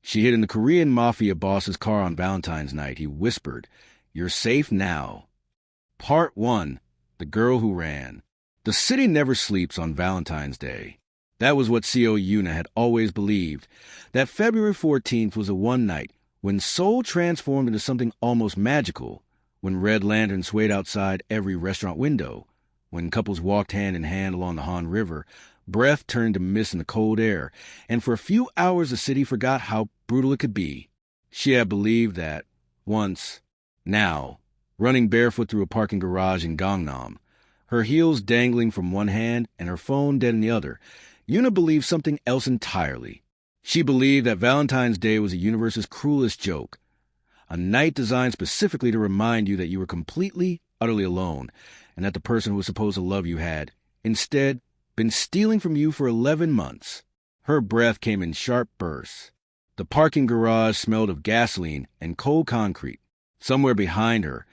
She hid in the Korean Mafia boss's car on Valentine's night. He whispered, "You're safe now." Part 1. The Girl Who Ran. The city never sleeps on Valentine's Day. That was what CO Yuna had always believed, that February 14th was the one night when Seoul transformed into something almost magical, when red lanterns swayed outside every restaurant window, when couples walked hand in hand along the Han River, breath turned to mist in the cold air, and for a few hours the city forgot how brutal it could be. She had believed that once. Now, running barefoot through a parking garage in Gangnam, her heels dangling from one hand and her phone dead in the other, Yuna believed something else entirely. She believed that Valentine's Day was the universe's cruelest joke, a night designed specifically to remind you that you were completely, utterly alone, and that the person who was supposed to love you had, instead, been stealing from you for 11 months. Her breath came in sharp bursts. The parking garage smelled of gasoline and cold concrete. Somewhere behind her,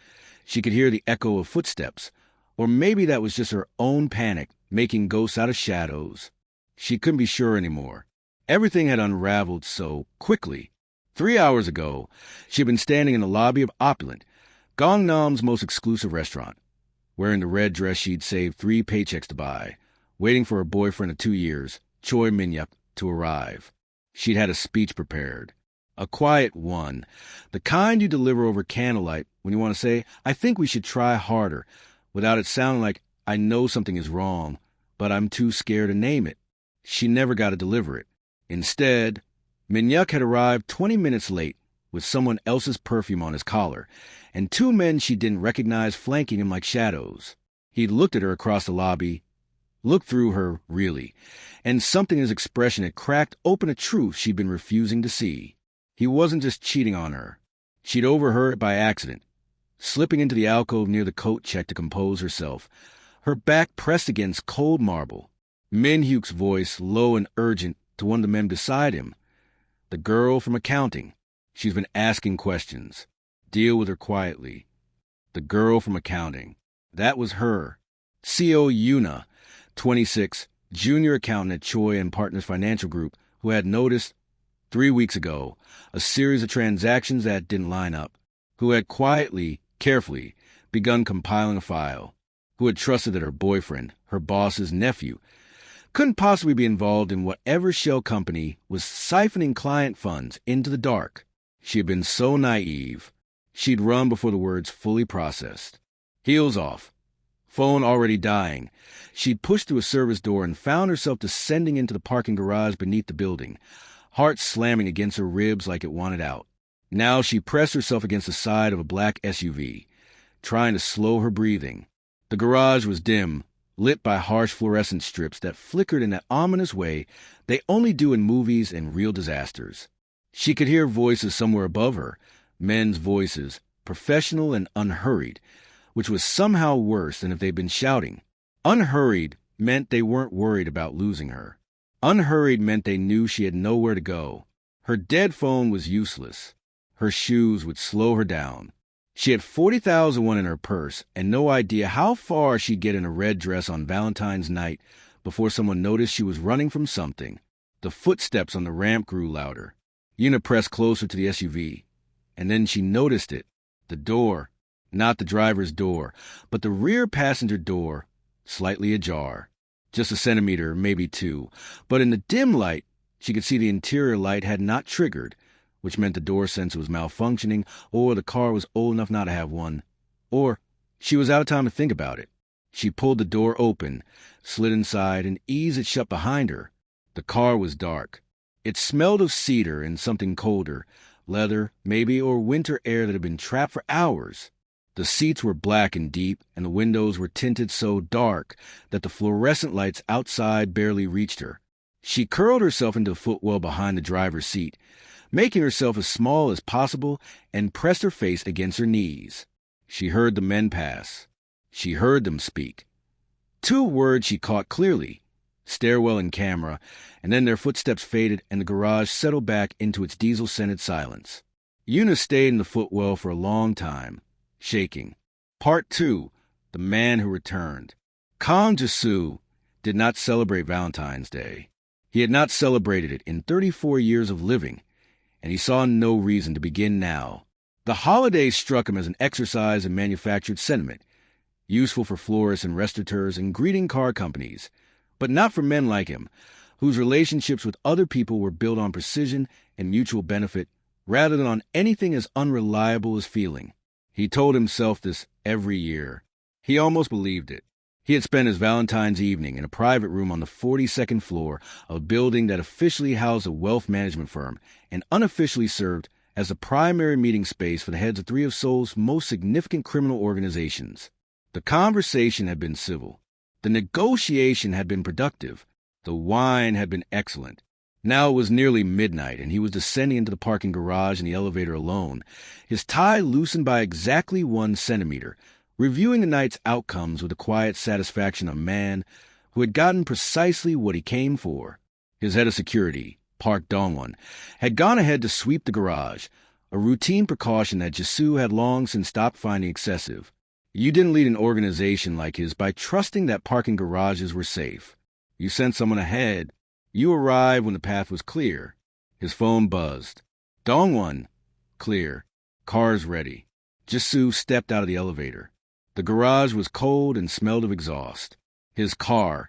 she could hear the echo of footsteps, or maybe that was just her own panic making ghosts out of shadows. She couldn't be sure anymore. Everything had unraveled so quickly. 3 hours ago, she had been standing in the lobby of Opulent, Gangnam's most exclusive restaurant, wearing the red dress she'd saved 3 paychecks to buy, waiting for her boyfriend of 2 years, Choi Min-yup, to arrive. She'd had a speech prepared. A quiet one, the kind you deliver over candlelight when you want to say, "I think we should try harder," without it sounding like, "I know something is wrong, but I'm too scared to name it." She never got to deliver it. Instead, Min-yup had arrived 20 minutes late with someone else's perfume on his collar, and 2 men she didn't recognize flanking him like shadows. He'd looked at her across the lobby, looked through her, really, and something in his expression had cracked open a truth she'd been refusing to see. He wasn't just cheating on her. She'd overheard it by accident, slipping into the alcove near the coat check to compose herself, her back pressed against cold marble. Min-hyuk's voice, low and urgent, to one of the men beside him. "The girl from accounting. She's been asking questions. Deal with her quietly." The girl from accounting. That was her. CO Yuna, 26, junior accountant at Choi and Partners Financial Group, who had noticed, 3 weeks ago, a series of transactions that didn't line up, who had quietly, carefully, begun compiling a file, who had trusted that her boyfriend, her boss's nephew, couldn't possibly be involved in whatever shell company was siphoning client funds into the dark. She had been so naive. She'd run before the words fully processed. Heels off. Phone already dying. She'd pushed through a service door and found herself descending into the parking garage beneath the building, heart slamming against her ribs like it wanted out. Now she pressed herself against the side of a black SUV, trying to slow her breathing. The garage was dim, lit by harsh fluorescent strips that flickered in that ominous way they only do in movies and real disasters. She could hear voices somewhere above her, men's voices, professional and unhurried, which was somehow worse than if they'd been shouting. Unhurried meant they weren't worried about losing her. Unhurried meant they knew she had nowhere to go. Her dead phone was useless. Her shoes would slow her down. She had 40,001 in her purse and no idea how far she'd get in a red dress on Valentine's night before someone noticed she was running from something. The footsteps on the ramp grew louder. Yuna pressed closer to the SUV, and then she noticed it. The door, not the driver's door, but the rear passenger door, slightly ajar. Just a centimeter, maybe 2, but in the dim light, she could see the interior light had not triggered, which meant the door sensor was malfunctioning, or the car was old enough not to have one, or she was out of time to think about it. She pulled the door open, slid inside, and eased it shut behind her. The car was dark. It smelled of cedar and something colder, leather, maybe, or winter air that had been trapped for hours. The seats were black and deep, and the windows were tinted so dark that the fluorescent lights outside barely reached her. She curled herself into the footwell behind the driver's seat, making herself as small as possible, and pressed her face against her knees. She heard the men pass. She heard them speak. 2 words she caught clearly, stairwell and camera, and then their footsteps faded and the garage settled back into its diesel-scented silence. Yuna stayed in the footwell for a long time, shaking. Part 2. The Man Who Returned. Kang Jae-soo did not celebrate Valentine's Day. He had not celebrated it in 34 years of living, and he saw no reason to begin now. The holiday struck him as an exercise in manufactured sentiment, useful for florists and restaurateurs and greeting card companies, but not for men like him, whose relationships with other people were built on precision and mutual benefit rather than on anything as unreliable as feeling. He told himself this every year. He almost believed it. He had spent his Valentine's evening in a private room on the 42nd floor of a building that officially housed a wealth management firm and unofficially served as the primary meeting space for the heads of three of Seoul's most significant criminal organizations. The conversation had been civil. The negotiation had been productive. The wine had been excellent. Now it was nearly midnight, and he was descending into the parking garage in the elevator alone, his tie loosened by exactly 1 centimeter, reviewing the night's outcomes with the quiet satisfaction of a man who had gotten precisely what he came for. His head of security, Park Dong-won, had gone ahead to sweep the garage, a routine precaution that Jisoo had long since stopped finding excessive. You didn't lead an organization like his by trusting that parking garages were safe. You sent someone ahead. You arrived when the path was clear. His phone buzzed. Dong-won. Clear. Cars ready. Jisoo stepped out of the elevator. The garage was cold and smelled of exhaust. His car,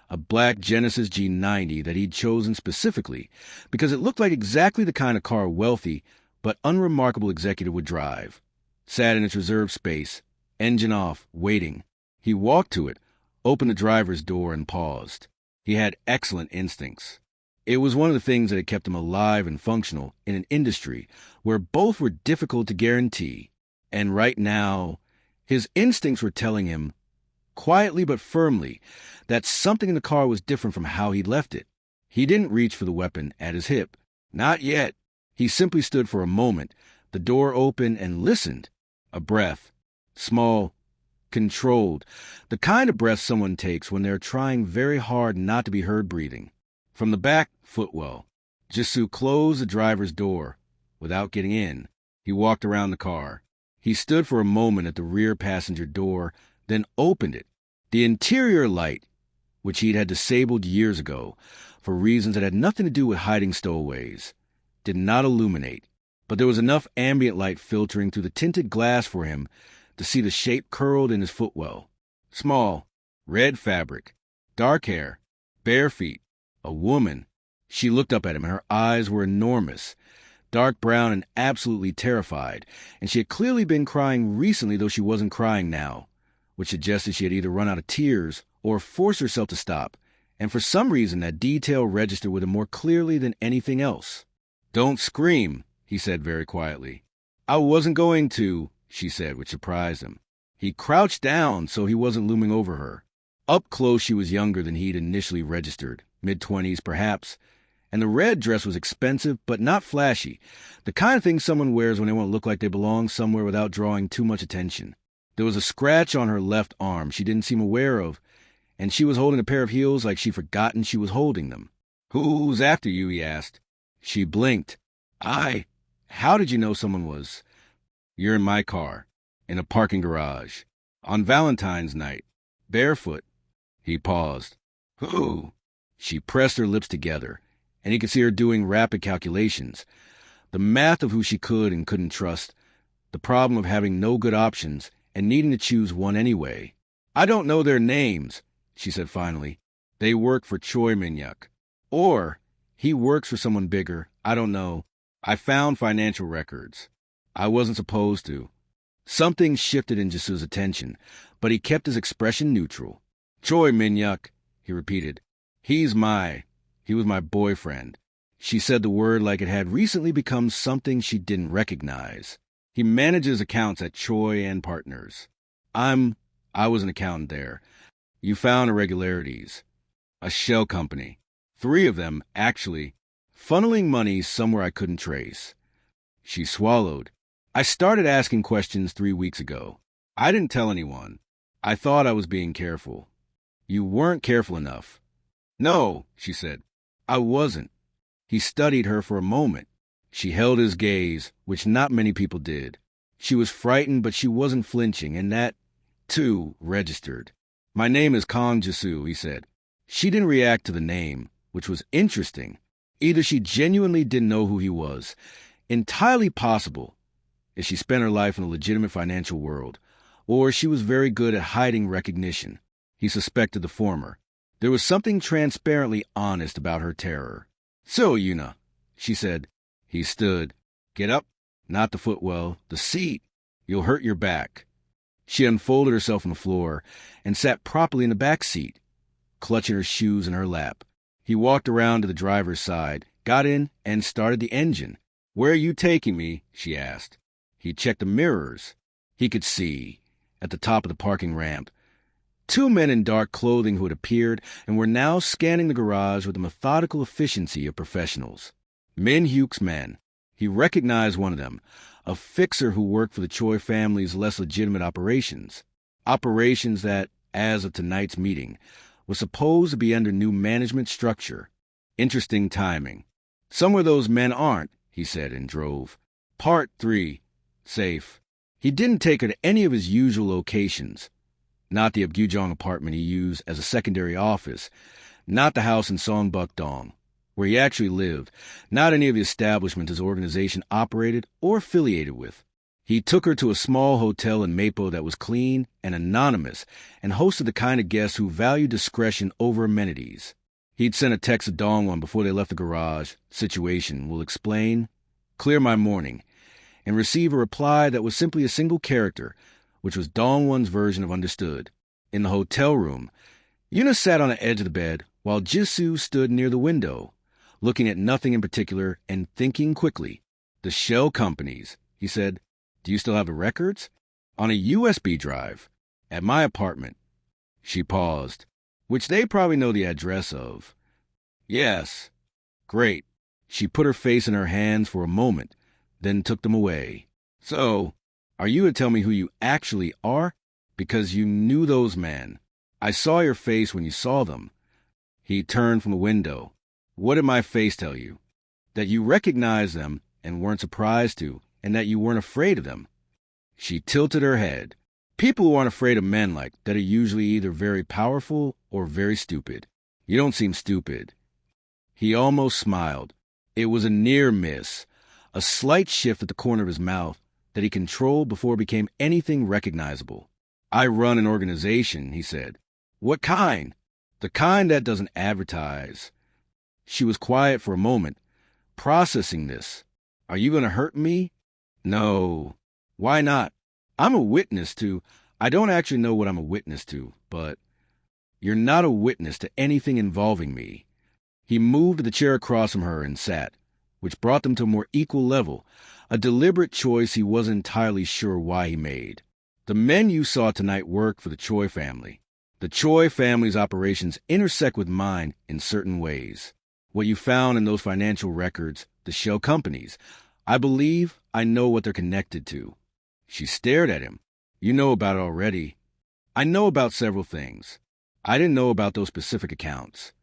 a black Genesis G90 that he'd chosen specifically because it looked like exactly the kind of car a wealthy but unremarkable executive would drive, sat in its reserved space, engine off, waiting. He walked to it, opened the driver's door, and paused. He had excellent instincts. It was one of the things that had kept him alive and functional in an industry where both were difficult to guarantee. And right now, his instincts were telling him, quietly but firmly, that something in the car was different from how he'd left it. He didn't reach for the weapon at his hip. Not yet. He simply stood for a moment, the door open, and listened. A breath. Small, controlled, the kind of breath someone takes when they're trying very hard not to be heard breathing. From the back footwell, Jisoo closed the driver's door. Without getting in, he walked around the car. He stood for a moment at the rear passenger door, then opened it. The interior light, which he'd had disabled years ago, for reasons that had nothing to do with hiding stowaways, did not illuminate, but there was enough ambient light filtering through the tinted glass for him to see the shape curled in his footwell. Small, red fabric, dark hair, bare feet, a woman. She looked up at him, and her eyes were enormous, dark brown and absolutely terrified, and she had clearly been crying recently, though she wasn't crying now, which suggested she had either run out of tears or forced herself to stop, and for some reason that detail registered with him more clearly than anything else. "Don't scream," he said very quietly. "I wasn't going to," she said, which surprised him. He crouched down so he wasn't looming over her. Up close she was younger than he'd initially registered, mid-20s perhaps, and the red dress was expensive but not flashy, the kind of thing someone wears when they want to look like they belong somewhere without drawing too much attention. There was a scratch on her left arm she didn't seem aware of, and she was holding a pair of heels like she'd forgotten she was holding them. "Who's after you?" he asked. She blinked. How did you know someone was?" "You're in my car, in a parking garage, on Valentine's night, barefoot." He paused. "Who?" She pressed her lips together, and he could see her doing rapid calculations. The math of who she could and couldn't trust, the problem of having no good options and needing to choose one anyway. "I don't know their names," she said finally. "They work for Choi Min-hyuk. Or he works for someone bigger. I don't know. I found financial records. I wasn't supposed to." Something shifted in Jisoo's attention, but he kept his expression neutral. "Choi Min-hyuk," he repeated. He was my boyfriend." She said the word like it had recently become something she didn't recognize. "He manages accounts at Choi and Partners. I was an accountant there. You found irregularities. A shell company. 3 of them, actually. Funneling money somewhere I couldn't trace." She swallowed. "I started asking questions 3 weeks ago. I didn't tell anyone. I thought I was being careful." "You weren't careful enough." "No," she said. "I wasn't." He studied her for a moment. She held his gaze, which not many people did. She was frightened, but she wasn't flinching, and that, too, registered. "My name is Kang Jisoo," he said. She didn't react to the name, which was interesting. Either she genuinely didn't know who he was, entirely possible if she spent her life in a legitimate financial world, or she was very good at hiding recognition. He suspected the former. There was something transparently honest about her terror. "So, Yuna," she said. He stood. "Get up. Not the footwell, the seat. You'll hurt your back." She unfolded herself on the floor and sat properly in the back seat, clutching her shoes in her lap. He walked around to the driver's side, got in, and started the engine. "Where are you taking me?" she asked. He checked the mirrors. He could see, at the top of the parking ramp, two men in dark clothing who had appeared and were now scanning the garage with the methodical efficiency of professionals. Min Hyuk's men. He recognized one of them, a fixer who worked for the Choi family's less legitimate operations. Operations that, as of tonight's meeting, was supposed to be under new management structure. Interesting timing. "Somewhere those men aren't," he said and drove. Part 3. Safe. He didn't take her to any of his usual locations. Not the Abgyujong apartment he used as a secondary office. Not the house in Songbuk-dong, where he actually lived. Not any of the establishments his organization operated or affiliated with. He took her to a small hotel in Mapo that was clean and anonymous and hosted the kind of guests who valued discretion over amenities. He'd sent a text to Dongwon before they left the garage. "Situation, will explain. Clear my morning." And receive a reply that was simply a single character, which was Dongwon's version of understood. In the hotel room, Yuna sat on the edge of the bed while Jisoo stood near the window, looking at nothing in particular and thinking quickly. "The shell companies," he said. "Do you still have the records?" "On a USB drive. At my apartment." She paused. "Which they probably know the address of." "Yes." "Great." She put her face in her hands for a moment, then took them away. "So, are you to tell me who you actually are? Because you knew those men. I saw your face when you saw them." He turned from the window. "What did my face tell you?" "That you recognized them and weren't surprised to, and that you weren't afraid of them." She tilted her head. "People who aren't afraid of men like that are usually either very powerful or very stupid. You don't seem stupid." He almost smiled. It was a near miss, a slight shift at the corner of his mouth that he controlled before it became anything recognizable. "I run an organization," he said. "What kind?" "The kind that doesn't advertise." She was quiet for a moment, processing this. "Are you going to hurt me?" "No." "Why not?" "I'm a witness to—" "I don't actually know what I'm a witness to, but—" "You're not a witness to anything involving me." He moved to the chair across from her and sat, which brought them to a more equal level, a deliberate choice he wasn't entirely sure why he made. "The men you saw tonight work for the Choi family. The Choi family's operations intersect with mine in certain ways. What you found in those financial records, the shell companies, I believe I know what they're connected to." She stared at him. "You know about it already." "I know about several things. I didn't know about those specific accounts."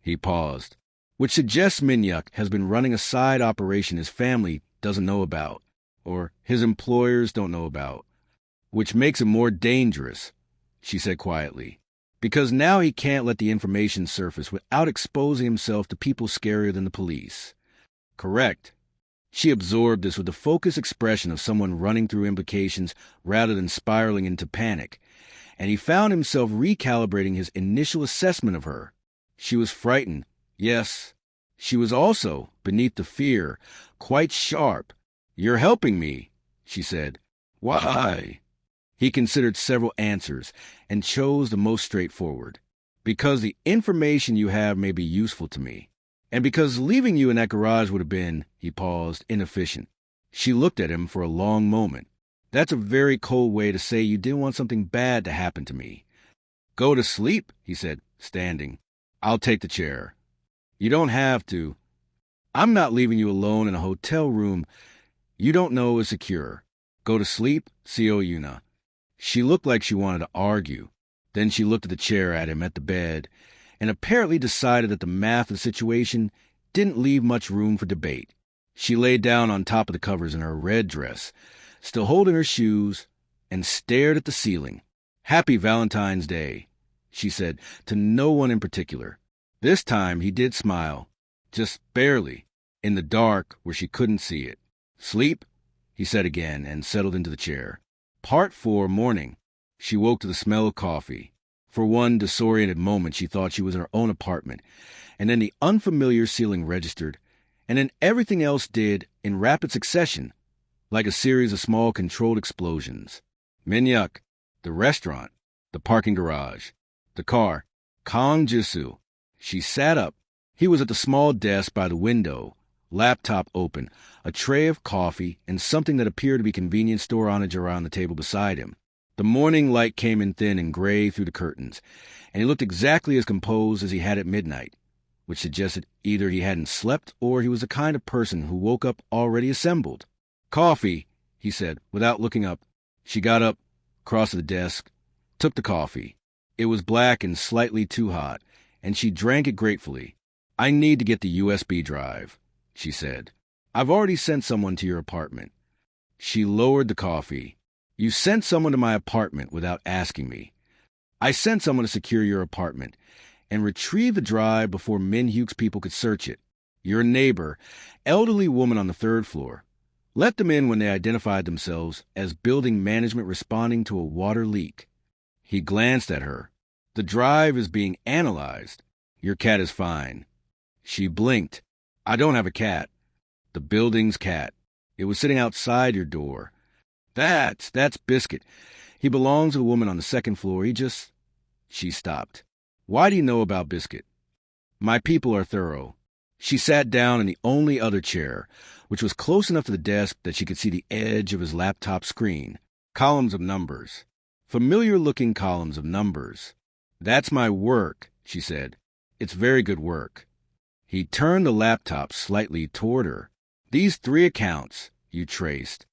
He paused. "Which suggests Minyuk has been running a side operation his family doesn't know about, or his employers don't know about. Which makes it more dangerous," she said quietly, "because now he can't let the information surface without exposing himself to people scarier than the police." "Correct." She absorbed this with the focused expression of someone running through implications rather than spiraling into panic, and he found himself recalibrating his initial assessment of her. She was frightened, yes. She was also, beneath the fear, quite sharp. "You're helping me," she said. "Why?" He considered several answers and chose the most straightforward. "Because the information you have may be useful to me. And because leaving you in that garage would have been," he paused, "inefficient." She looked at him for a long moment. "That's a very cold way to say you didn't want something bad to happen to me." "Go to sleep," he said, standing. "I'll take the chair." "You don't have to." "I'm not leaving you alone in a hotel room you don't know is secure. Go to sleep, Seo Yuna." She looked like she wanted to argue. Then she looked at the chair at him at the bed and apparently decided that the math of the situation didn't leave much room for debate. She lay down on top of the covers in her red dress, still holding her shoes, and stared at the ceiling. "Happy Valentine's Day," she said, to no one in particular. This time he did smile. Just barely, in the dark where she couldn't see it. Sleep? He said again and settled into the chair. Part 4, morning. She woke to the smell of coffee. For one disoriented moment, she thought she was in her own apartment, and then the unfamiliar ceiling registered, and then everything else did in rapid succession, like a series of small controlled explosions. Minhyuk, the restaurant, the parking garage, the car, Kang Jisoo. She sat up. He was at the small desk by the window, laptop open, a tray of coffee, and something that appeared to be convenience store onage on the table beside him. The morning light came in thin and gray through the curtains, and he looked exactly as composed as he had at midnight, which suggested either he hadn't slept or he was the kind of person who woke up already assembled. Coffee, he said, without looking up. She got up, crossed to the desk, took the coffee. It was black and slightly too hot, and she drank it gratefully. I need to get the USB drive, she said. I've already sent someone to your apartment. She lowered the coffee. You sent someone to my apartment without asking me. I sent someone to secure your apartment and retrieve the drive before Minhyuk's people could search it. Your neighbor, elderly woman on the 3rd floor. Let them in when they identified themselves as building management responding to a water leak. He glanced at her. The drive is being analyzed. Your cat is fine. She blinked. I don't have a cat. The building's cat. It was sitting outside your door. That's Biscuit. He belongs to the woman on the 2nd floor. She stopped. Why do you know about Biscuit? My people are thorough. She sat down in the only other chair, which was close enough to the desk that she could see the edge of his laptop screen. Columns of numbers. Familiar-looking columns of numbers. That's my work, she said. It's very good work. He turned the laptop slightly toward her. These 3 accounts, you traced.